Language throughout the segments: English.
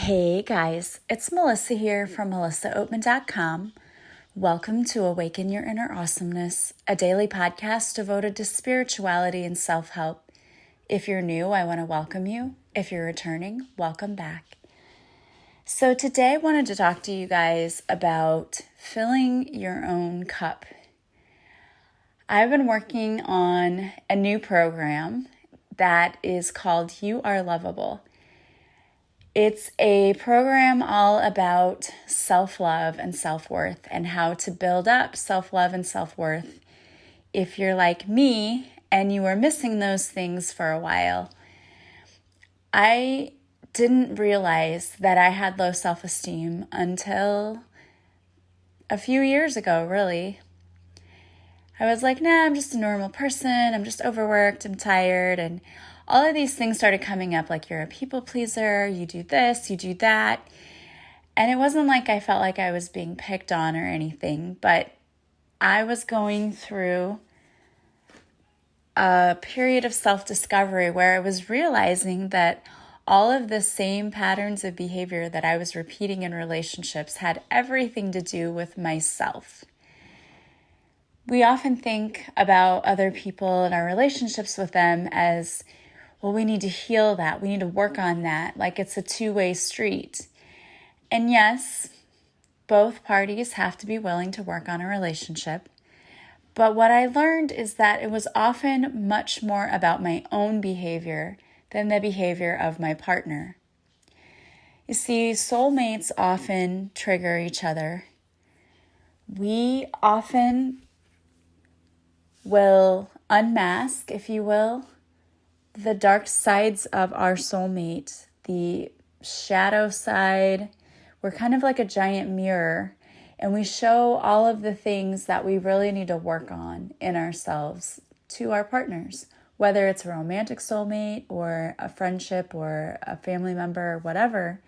Hey guys, it's Melissa here from melissaoatman.com. Welcome to Awaken Your Inner Awesomeness, a daily podcast devoted to spirituality and self-help. If you're new, I want to welcome you. If you're returning, welcome back. So today I wanted to talk to you guys about filling your own cup. I've been working on a new program that is called Are Loveable. It's a program all about self-love and self-worth and how to build up self-love and self-worth if you're like me and you were missing those things for a while. I didn't realize that I had low self-esteem until a few years ago, really. I was like, nah, I'm just a normal person. I'm just overworked. I'm tired. And all of these things started coming up, like you're a people pleaser, you do this, you do that. And it wasn't like I felt like I was being picked on or anything, but I was going through a period of self-discovery where I was realizing that all of the same patterns of behavior that I was repeating in relationships had everything to do with myself. We often think about other people and our relationships with them as, well, we need to heal that. We need to work on that. Like it's a two-way street. And yes, both parties have to be willing to work on a relationship. But what I learned is that it was often much more about my own behavior than the behavior of my partner. You see, soulmates often trigger each other. We often will unmask, if you will, the dark sides of our soulmate, the shadow side. We're kind of like a giant mirror, and we show all of the things that we really need to work on in ourselves to our partners, whether it's a romantic soulmate or a friendship or a family member or whatever.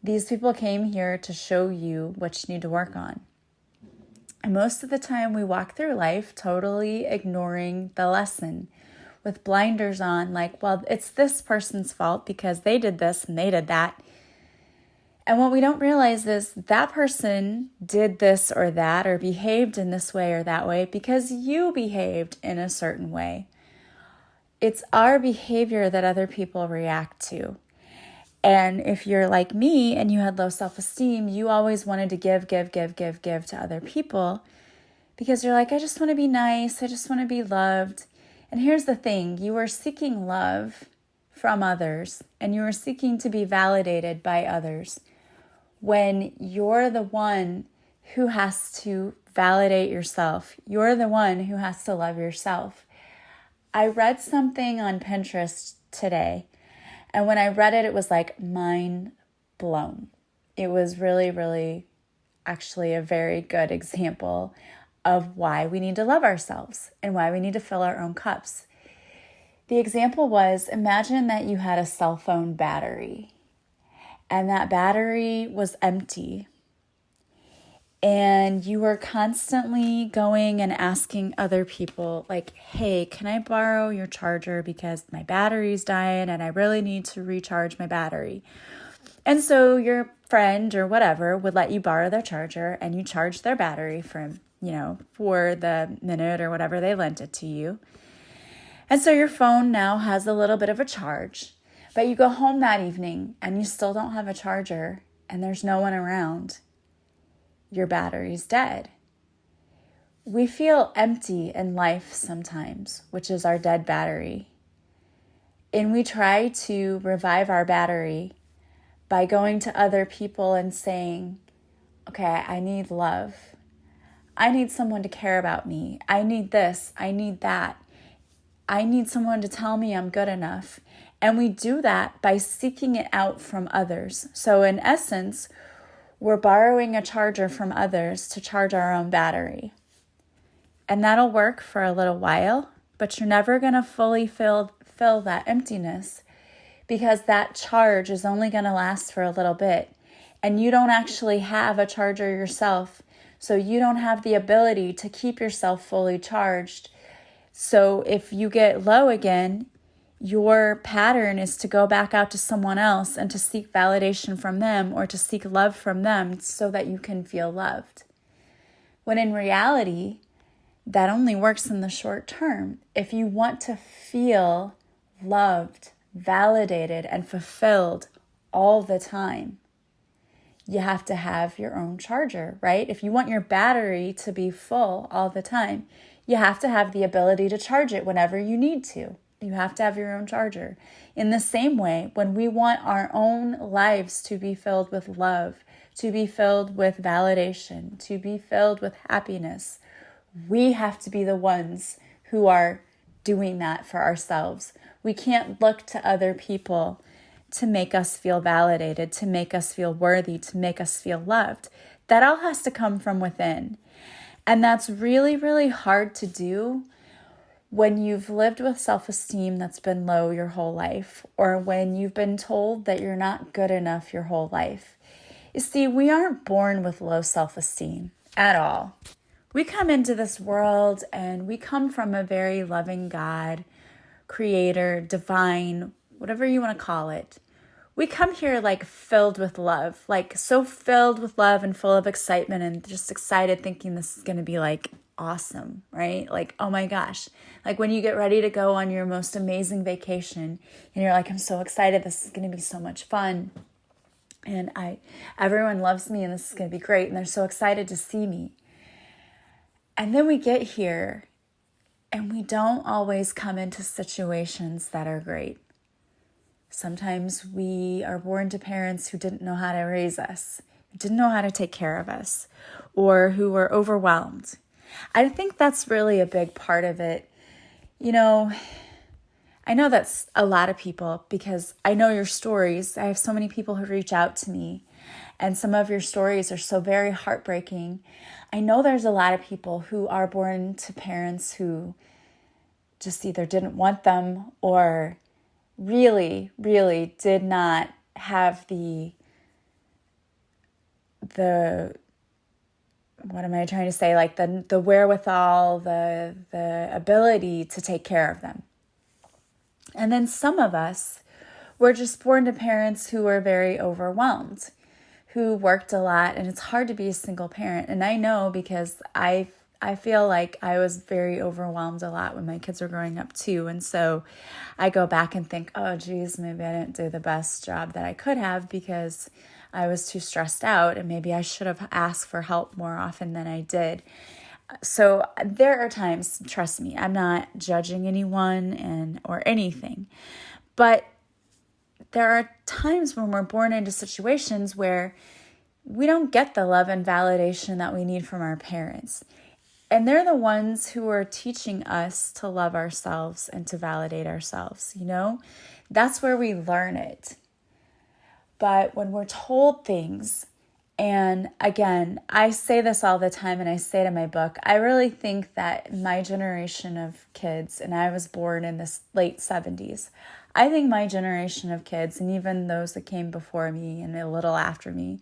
These people came here to show you what you need to work on. And most of the time we walk through life totally ignoring the lesson, with blinders on, like, well, it's this person's fault because they did this and they did that. And what we don't realize is that person did this or that or behaved in this way or that way because you behaved in a certain way. It's our behavior that other people react to. And if you're like me and you had low self-esteem, you always wanted to give to other people because you're like, I just want to be nice. I just want to be loved. And here's the thing, you are seeking love from others and you are seeking to be validated by others when you're the one who has to validate yourself. You're the one who has to love yourself. I read something on Pinterest today, and when I read it, it was like mind blown. It was really, really actually a very good example of why we need to love ourselves and why we need to fill our own cups. The example was, imagine that you had a cell phone battery and that battery was empty and you were constantly going and asking other people like, hey, can I borrow your charger because my battery's dying and I really need to recharge my battery. And so your friend or whatever would let you borrow their charger and you charge their battery for the minute or whatever they lent it to you. And so your phone now has a little bit of a charge, but you go home that evening and you still don't have a charger and there's no one around. Your battery's dead. We feel empty in life sometimes, which is our dead battery. And we try to revive our battery by going to other people and saying, okay, I need love. I need someone to care about me. I need this. I need that. I need someone to tell me I'm good enough. And we do that by seeking it out from others. So in essence, we're borrowing a charger from others to charge our own battery. And that'll work for a little while, but you're never going to fully fill that emptiness because that charge is only going to last for a little bit. And you don't actually have a charger yourself, so you don't have the ability to keep yourself fully charged. So if you get low again, your pattern is to go back out to someone else and to seek validation from them or to seek love from them so that you can feel loved. When in reality, that only works in the short term. If you want to feel loved, validated, and fulfilled all the time, you have to have your own charger, right? If you want your battery to be full all the time, you have to have the ability to charge it whenever you need to. You have to have your own charger. In the same way, when we want our own lives to be filled with love, to be filled with validation, to be filled with happiness, we have to be the ones who are doing that for ourselves. We can't look to other people to make us feel validated, to make us feel worthy, to make us feel loved. That all has to come from within. And that's really, really hard to do when you've lived with self-esteem that's been low your whole life, or when you've been told that you're not good enough your whole life. You see, we aren't born with low self-esteem at all. We come into this world and we come from a very loving God, creator, divine, whatever you want to call it. We come here like filled with love, like so filled with love and full of excitement and just excited thinking this is going to be like awesome, right? Like, oh my gosh. Like when you get ready to go on your most amazing vacation and you're like, I'm so excited. This is going to be so much fun. And everyone loves me and this is going to be great. And they're so excited to see me. And then we get here and we don't always come into situations that are great. Sometimes we are born to parents who didn't know how to raise us, who didn't know how to take care of us, or who were overwhelmed. I think that's really a big part of it. You know, I know that's a lot of people because I know your stories. I have so many people who reach out to me, and some of your stories are so very heartbreaking. I know there's a lot of people who are born to parents who just either didn't want them or really, really did not have the what am I trying to say? Like the wherewithal, the ability to take care of them. And then some of us were just born to parents who were very overwhelmed, who worked a lot, and it's hard to be a single parent. And I know because I feel like I was very overwhelmed a lot when my kids were growing up too. And so I go back and think, oh geez, maybe I didn't do the best job that I could have because I was too stressed out and maybe I should have asked for help more often than I did. So there are times, trust me, I'm not judging anyone or anything, but there are times when we're born into situations where we don't get the love and validation that we need from our parents. And they're the ones who are teaching us to love ourselves and to validate ourselves, you know? That's where we learn it. But when we're told things, and again, I say this all the time and I say it in my book, I really think that my generation of kids, and I was born in the late 70s, I think my generation of kids, and even those that came before me and a little after me,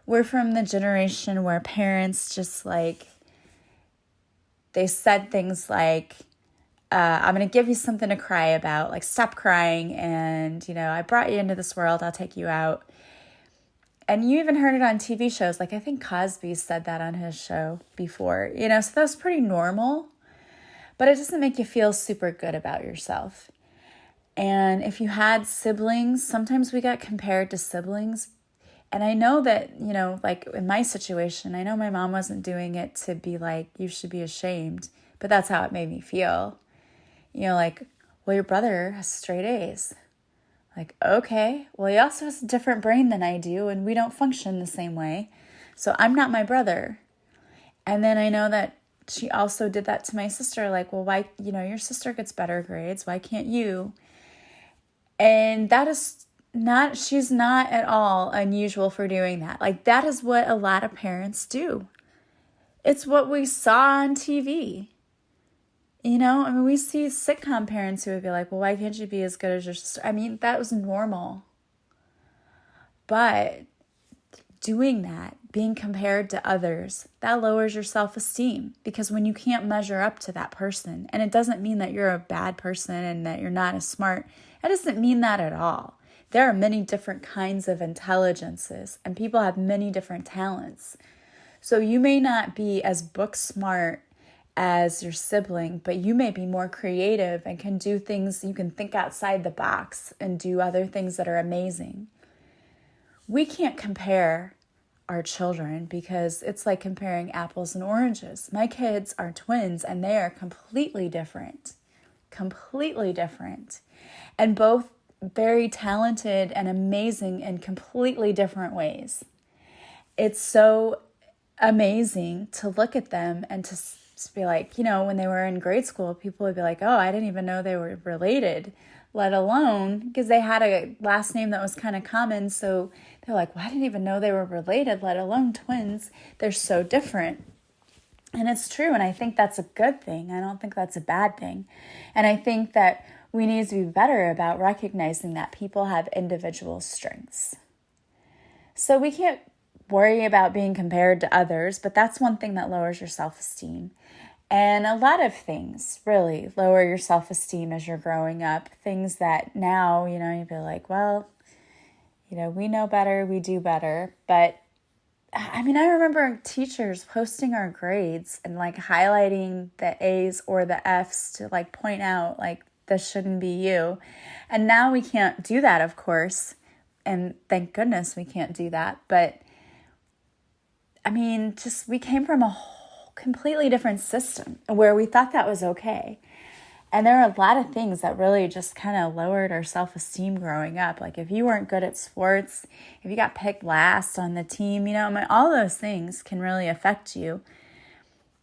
were from the generation where parents just like, they said things like, I'm going to give you something to cry about, like stop crying, and, you know, I brought you into this world, I'll take you out. And you even heard it on TV shows, like I think Cosby said that on his show before, you know, so that was pretty normal, but it doesn't make you feel super good about yourself. And if you had siblings, sometimes we got compared to siblings. And I know that, you know, like in my situation, I know my mom wasn't doing it to be like, you should be ashamed, but that's how it made me feel. You know, like, well, your brother has straight A's. Like, okay, well, he also has a different brain than I do, and we don't function the same way. So I'm not my brother. And then I know that she also did that to my sister. Like, well, why, you know, your sister gets better grades. Why can't you? And that is not, she's not at all unusual for doing that. Like, that is what a lot of parents do. It's what we saw on TV. You know, I mean, we see sitcom parents who would be like, well, why can't you be as good as your sister? I mean, that was normal. But doing that, being compared to others, that lowers your self-esteem, because when you can't measure up to that person, and it doesn't mean that you're a bad person and that you're not as smart. It doesn't mean that at all. There are many different kinds of intelligences, and people have many different talents. So you may not be as book smart as your sibling, but you may be more creative and can do things, you can think outside the box and do other things that are amazing. We can't compare our children because it's like comparing apples and oranges. My kids are twins and they are completely different, and both very talented and amazing in completely different ways. It's so amazing to look at them and to be like, when they were in grade school, people would be like, oh, I didn't even know they were related, let alone, because they had a last name that was kind of common. So they're like, well, I didn't even know they were related, let alone twins. They're so different. And it's true. And I think that's a good thing. I don't think that's a bad thing. And I think that we need to be better about recognizing that people have individual strengths. So we can't worry about being compared to others, but that's one thing that lowers your self-esteem. And a lot of things really lower your self-esteem as you're growing up. Things that now, you'd be like, well, we know better, we do better. But I remember teachers posting our grades and like highlighting the A's or the F's to like point out like, this shouldn't be you. And now we can't do that, of course. And thank goodness we can't do that. But we came from a whole completely different system where we thought that was okay. And there are a lot of things that really just kind of lowered our self-esteem growing up. Like if you weren't good at sports, if you got picked last on the team, all those things can really affect you.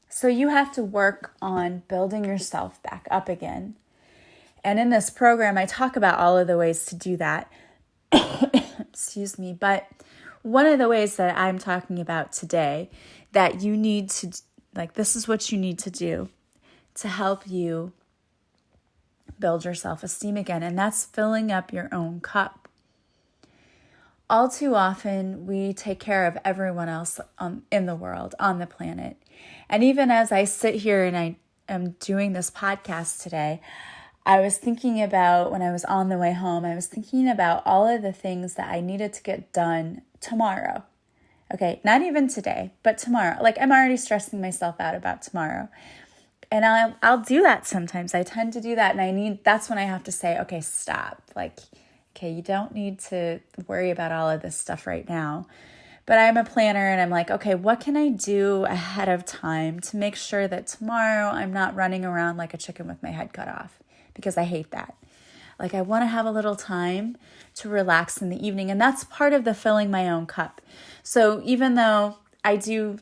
So you have to work on building yourself back up again. And in this program, I talk about all of the ways to do that. Excuse me. But one of the ways that I'm talking about today that you need to, this is what you need to do to help you build your self-esteem again. And that's filling up your own cup. All too often, we take care of everyone else in the world, on the planet. And even as I sit here and I am doing this podcast today, I was thinking about, when I was on the way home, I was thinking about all of the things that I needed to get done tomorrow. Okay, not even today, but tomorrow. Like I'm already stressing myself out about tomorrow. And I'll do that sometimes. I tend to do that. And that's when I have to say, okay, stop. Okay, you don't need to worry about all of this stuff right now. But I'm a planner and I'm like, okay, what can I do ahead of time to make sure that tomorrow I'm not running around like a chicken with my head cut off? Because I hate that. I want to have a little time to relax in the evening. And that's part of the filling my own cup. So even though I do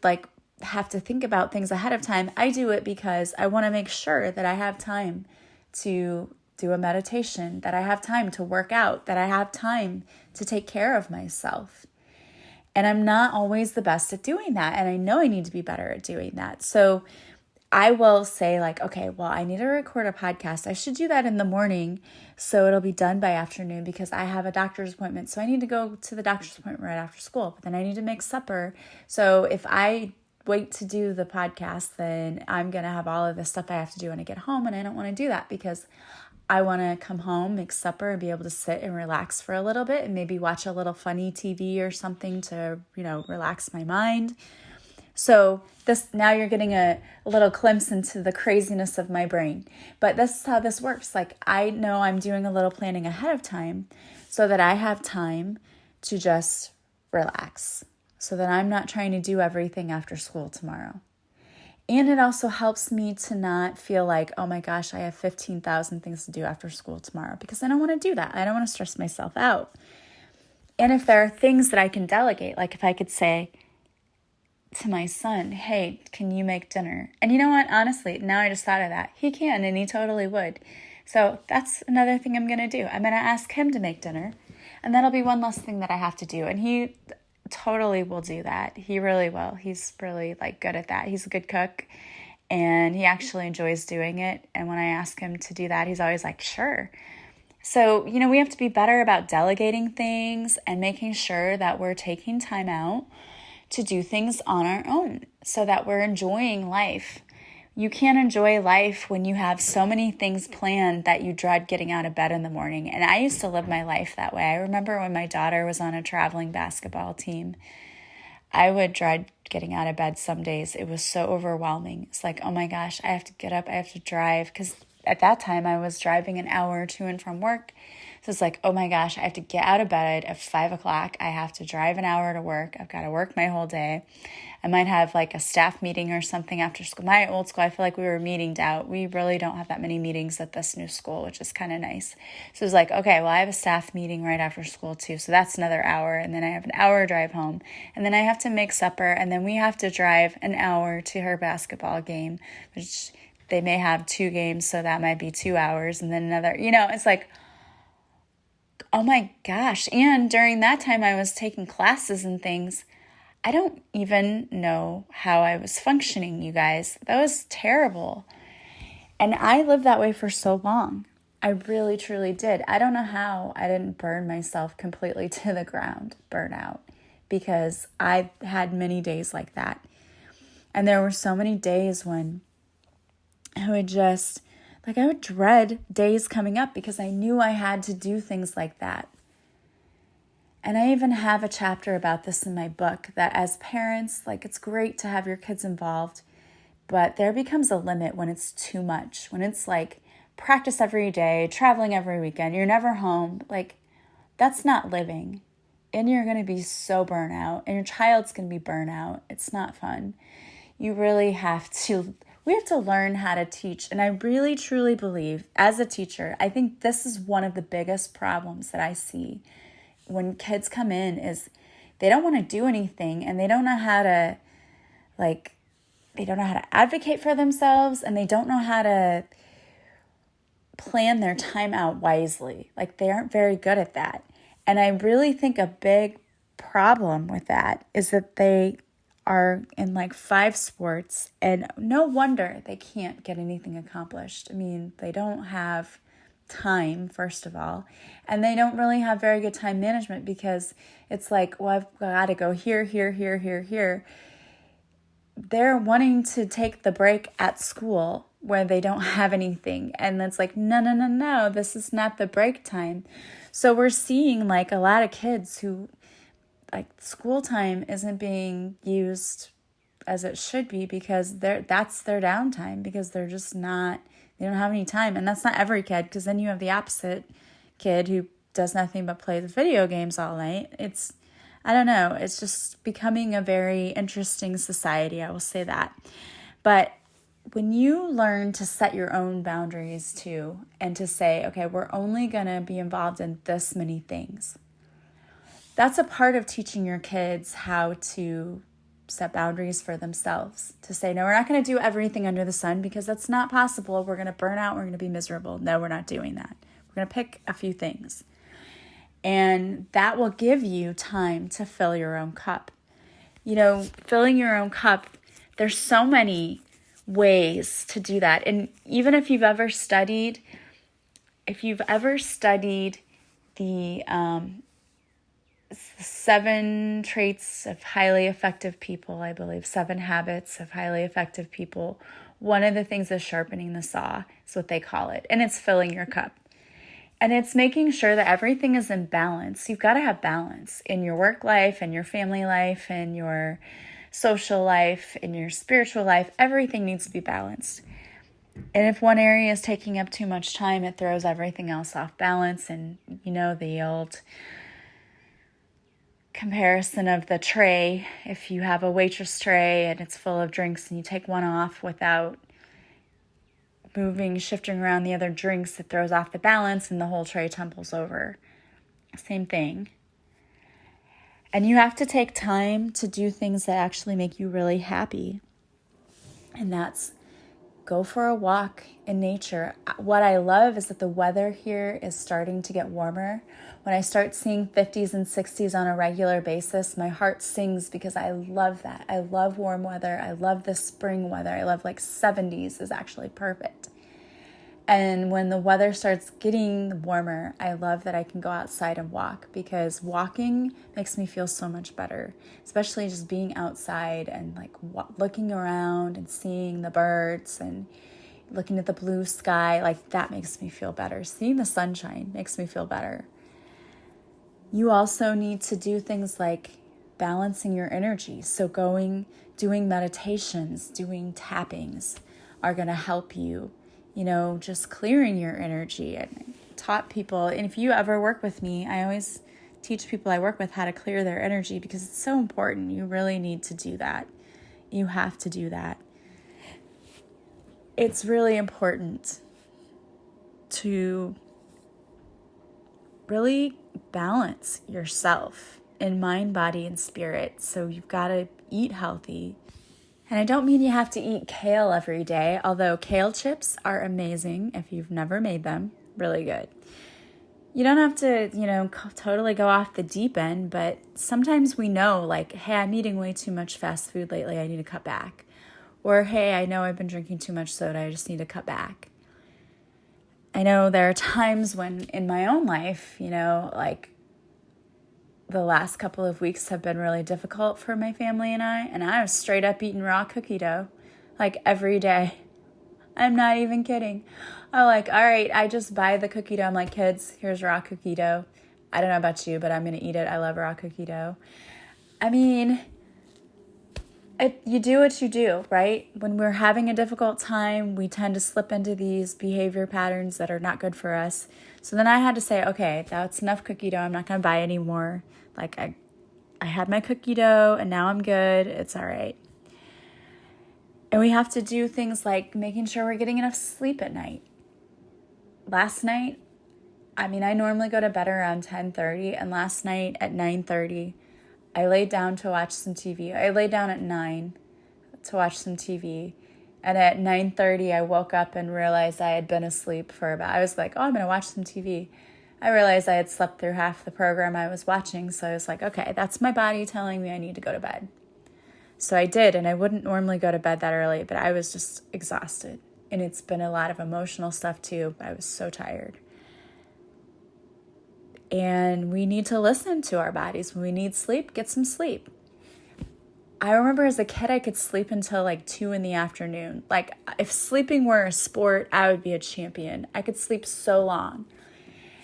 have to think about things ahead of time, I do it because I want to make sure that I have time to do a meditation, that I have time to work out, that I have time to take care of myself. And I'm not always the best at doing that. And I know I need to be better at doing that. So I will say okay, well, I need to record a podcast. I should do that in the morning so it'll be done by afternoon because I have a doctor's appointment. So I need to go to the doctor's appointment right after school. But then I need to make supper. So if I wait to do the podcast, then I'm going to have all of this stuff I have to do when I get home. And I don't want to do that because I want to come home, make supper, and be able to sit and relax for a little bit and maybe watch a little funny TV or something to, relax my mind. So now you're getting a little glimpse into the craziness of my brain. But this is how this works. I know I'm doing a little planning ahead of time so that I have time to just relax, so that I'm not trying to do everything after school tomorrow. And it also helps me to not feel like, oh my gosh, I have 15,000 things to do after school tomorrow, because I don't want to do that. I don't want to stress myself out. And if there are things that I can delegate, if I could say to my son, hey, can you make dinner? And you know what? Honestly, now I just thought of that. He can, and he totally would. So that's another thing I'm going to do. I'm going to ask him to make dinner, and that'll be one less thing that I have to do. And he totally will do that. He really will. He's really good at that. He's a good cook, and he actually enjoys doing it. And when I ask him to do that, he's always like, sure. So, we have to be better about delegating things and making sure that we're taking time out to do things on our own so that we're enjoying life. You can't enjoy life when you have so many things planned that you dread getting out of bed in the morning. And I used to live my life that way. I remember when my daughter was on a traveling basketball team, I would dread getting out of bed some days. It was so overwhelming. It's like, oh my gosh, I have to get up, I have to drive. Because at that time I was driving an hour to and from work. So it's like, oh my gosh, I have to get out of bed at 5 o'clock. I have to drive an hour to work. I've got to work my whole day. I might have like a staff meeting or something after school. My old school, I feel like we were meetinged out. We really don't have that many meetings at this new school, which is kind of nice. So it's like, okay, well, I have a staff meeting right after school too. So that's another hour. And then I have an hour drive home. And then I have to make supper. And then we have to drive an hour to her basketball game, which they may have 2 games. So that might be 2 hours. And then another, it's like, oh my gosh. And during that time, I was taking classes and things. I don't even know how I was functioning, you guys. That was terrible. And I lived that way for so long. I really, truly did. I don't know how I didn't burn myself completely to the ground, burn out, because I had many days like that. And there were so many days when I would just, I would dread days coming up because I knew I had to do things like that. And I even have a chapter about this in my book, that as parents, it's great to have your kids involved, but there becomes a limit when it's too much. When it's like practice every day, traveling every weekend, you're never home. That's not living. And you're going to be so burnt out, and your child's going to be burnt out. It's not fun. You really we have to learn how to teach. And I really, truly believe, as a teacher, I think this is one of the biggest problems that I see when kids come in is they don't want to do anything, and they don't know how to advocate for themselves, and they don't know how to plan their time out wisely. They aren't very good at that. And I really think a big problem with that is that they are in 5 sports, and no wonder they can't get anything accomplished. I mean, they don't have time, first of all, and they don't really have very good time management, because it's like, well, I've got to go here, here, here, here, here. They're wanting to take the break at school where they don't have anything, and it's like, no, this is not the break time. So we're seeing a lot of kids who school time isn't being used as it should be, because that's their downtime, because they're just not, they don't have any time. And that's not every kid, because then you have the opposite kid who does nothing but play the video games all night. I don't know, it's just becoming a very interesting society, I will say that. But when you learn to set your own boundaries too, and to say, okay, we're only going to be involved in this many things, that's a part of teaching your kids how to set boundaries for themselves. To say, no, we're not going to do everything under the sun, because that's not possible. We're going to burn out. We're going to be miserable. No, we're not doing that. We're going to pick a few things. And that will give you time to fill your own cup. Filling your own cup, there's so many ways to do that. And even if you've ever studied the 7 traits of highly effective people, I believe, 7 habits of highly effective people, one of the things is sharpening the saw, is what they call it. And it's filling your cup. And it's making sure that everything is in balance. You've got to have balance in your work life, and your family life, and your social life, and your spiritual life. Everything needs to be balanced. And if one area is taking up too much time, it throws everything else off balance. And the old comparison of the tray. If you have a waitress tray and it's full of drinks, and you take one off without shifting around the other drinks, it throws off the balance and the whole tray tumbles over. Same thing. And you have to take time to do things that actually make you really happy. And that's go for a walk in nature. What I love is that the weather here is starting to get warmer. When I start seeing 50s and 60s on a regular basis, my heart sings, because I love that. I love warm weather. I love the spring weather. I love 70s is actually perfect. And when the weather starts getting warmer, I love that I can go outside and walk, because walking makes me feel so much better, especially just being outside and like looking around and seeing the birds and looking at the blue sky. Like, that makes me feel better. Seeing the sunshine makes me feel better. You also need to do things like balancing your energy. So doing meditations, doing tappings are going to help you. Just clearing your energy. I taught people, and if you ever work with me, I always teach people I work with how to clear their energy, because it's so important. You really need to do that. You have to do that. It's really important to really balance yourself in mind, body, and spirit. So you've got to eat healthy. And I don't mean you have to eat kale every day, although kale chips are amazing if you've never made them. Really good. You don't have to, totally go off the deep end, but sometimes we know, like, hey, I'm eating way too much fast food lately, I need to cut back. Or, hey, I know I've been drinking too much soda, I just need to cut back. I know there are times when in my own life, like the last couple of weeks have been really difficult for my family and I was straight up eating raw cookie dough, like every day. I'm not even kidding. I'm like, all right, I just buy the cookie dough. I'm like, kids, here's raw cookie dough. I don't know about you, but I'm going to eat it. I love raw cookie dough. I mean, you do what you do, right? When we're having a difficult time, we tend to slip into these behavior patterns that are not good for us. So then I had to say, okay, that's enough cookie dough. I'm not going to buy any more. Like, I had my cookie dough and now I'm good. It's all right. And we have to do things like making sure we're getting enough sleep at night. Last night, I normally go to bed around 10:30, and last night at 9:30, I laid down to watch some TV. I laid down at 9 to watch some TV. And at 9:30, I woke up and realized I had been asleep I was like, oh, I'm going to watch some TV. I realized I had slept through half the program I was watching. So I was like, okay, that's my body telling me I need to go to bed. So I did, and I wouldn't normally go to bed that early, but I was just exhausted. And it's been a lot of emotional stuff too. I was so tired. And we need to listen to our bodies. When we need sleep, get some sleep. I remember as a kid, I could sleep until like 2 p.m. Like, if sleeping were a sport, I would be a champion. I could sleep so long.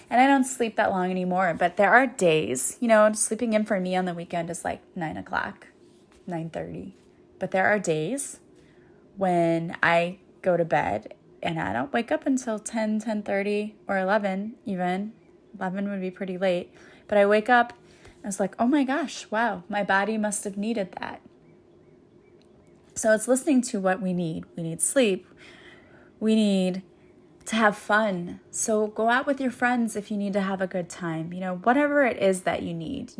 And I don't sleep that long anymore, but there are days, sleeping in for me on the weekend is like 9 o'clock, 9:30. But there are days when I go to bed and I don't wake up until 10, 10:30 or 11 even. 11 would be pretty late. But I wake up and I was like, oh my gosh, wow, my body must have needed that. So it's listening to what we need. We need sleep. We need to have fun. So go out with your friends if you need to have a good time. Whatever it is that you need,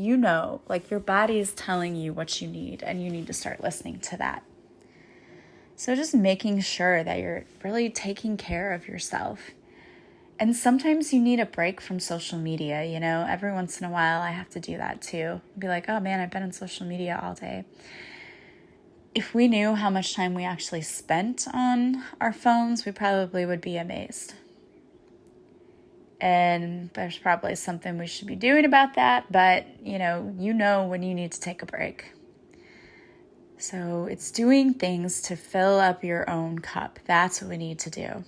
like your body is telling you what you need, and you need to start listening to that. So just making sure that you're really taking care of yourself. And sometimes you need a break from social media, every once in a while I have to do that too. Be like, oh man, I've been on social media all day. If we knew how much time we actually spent on our phones, we probably would be amazed. And there's probably something we should be doing about that, but you know when you need to take a break. So it's doing things to fill up your own cup. That's what we need to do.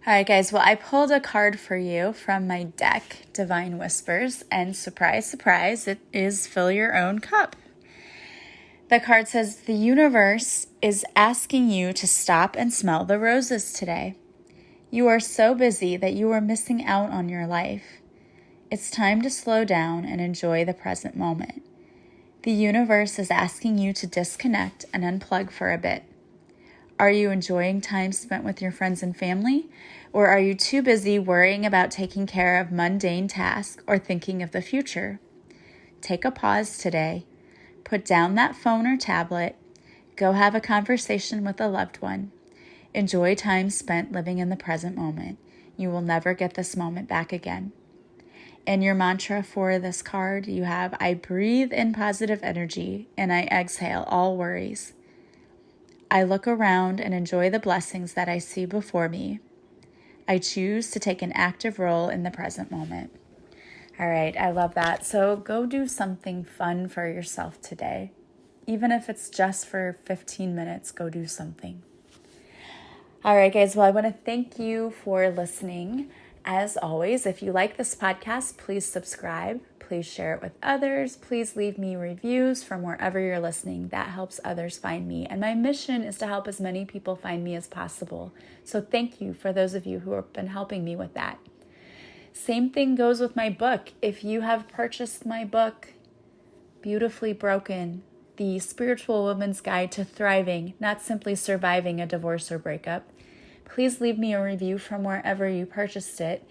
All right, guys. Well, I pulled a card for you from my deck, Divine Whispers, and surprise, surprise, it is Fill Your Own Cup. The card says, the universe is asking you to stop and smell the roses today. You are so busy that you are missing out on your life. It's time to slow down and enjoy the present moment. The universe is asking you to disconnect and unplug for a bit. Are you enjoying time spent with your friends and family? Or are you too busy worrying about taking care of mundane tasks or thinking of the future? Take a pause today. Put down that phone or tablet. Go have a conversation with a loved one. Enjoy time spent living in the present moment. You will never get this moment back again. In your mantra for this card, you have, I breathe in positive energy and I exhale all worries. I look around and enjoy the blessings that I see before me. I choose to take an active role in the present moment. All right, I love that. So go do something fun for yourself today. Even if it's just for 15 minutes, go do something. All right, guys. Well, I want to thank you for listening. As always, if you like this podcast, please subscribe. Please share it with others. Please leave me reviews from wherever you're listening. That helps others find me. And my mission is to help as many people find me as possible. So thank you for those of you who have been helping me with that. Same thing goes with my book. If you have purchased my book, Beautifully Broken, The Spiritual Woman's Guide to Thriving, Not Simply Surviving a Divorce or Breakup, please leave me a review from wherever you purchased it.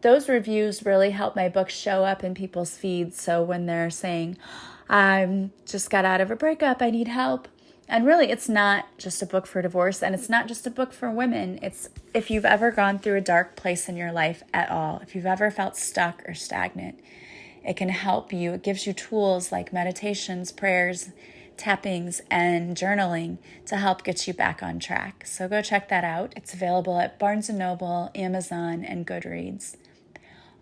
Those reviews really help my book show up in people's feeds. So when they're saying, I just got out of a breakup, I need help. And really, it's not just a book for divorce, and it's not just a book for women. It's if you've ever gone through a dark place in your life at all, if you've ever felt stuck or stagnant, it can help you. It gives you tools like meditations, prayers, tappings, and journaling to help get you back on track. So go check that out. It's available at Barnes & Noble, Amazon, and Goodreads.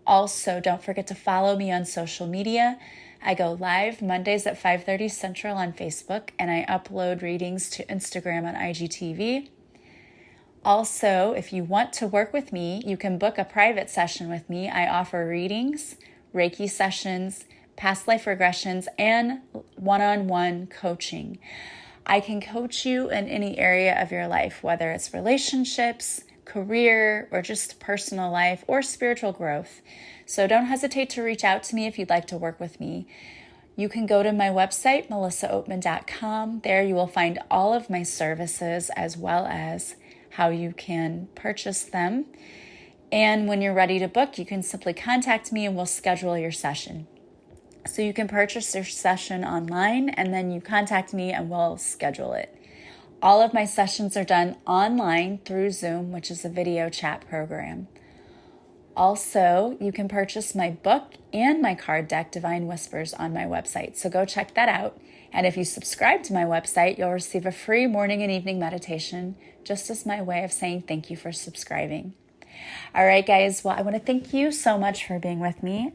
Also, don't forget to follow me on social media. I go live Mondays at 5:30 Central on Facebook, and I upload readings to Instagram on IGTV. Also, if you want to work with me, you can book a private session with me. I offer readings, Reiki sessions, past life regressions, and one-on-one coaching. I can coach you in any area of your life, whether it's relationships, career, or just personal life or spiritual growth. So don't hesitate to reach out to me if you'd like to work with me. You can go to my website, melissaoatman.com. There you will find all of my services as well as how you can purchase them. And when you're ready to book, you can simply contact me and we'll schedule your session. So you can purchase your session online and then you contact me and we'll schedule it. All of my sessions are done online through Zoom, which is a video chat program. Also, you can purchase my book and my card deck, Divine Whispers, on my website. So go check that out. And if you subscribe to my website, you'll receive a free morning and evening meditation, just as my way of saying thank you for subscribing. All right, guys. Well, I want to thank you so much for being with me.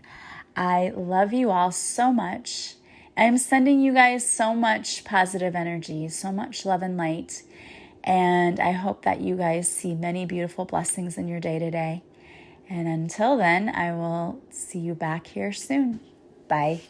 I love you all so much. I'm sending you guys so much positive energy, so much love and light. And I hope that you guys see many beautiful blessings in your day today. And until then, I will see you back here soon. Bye.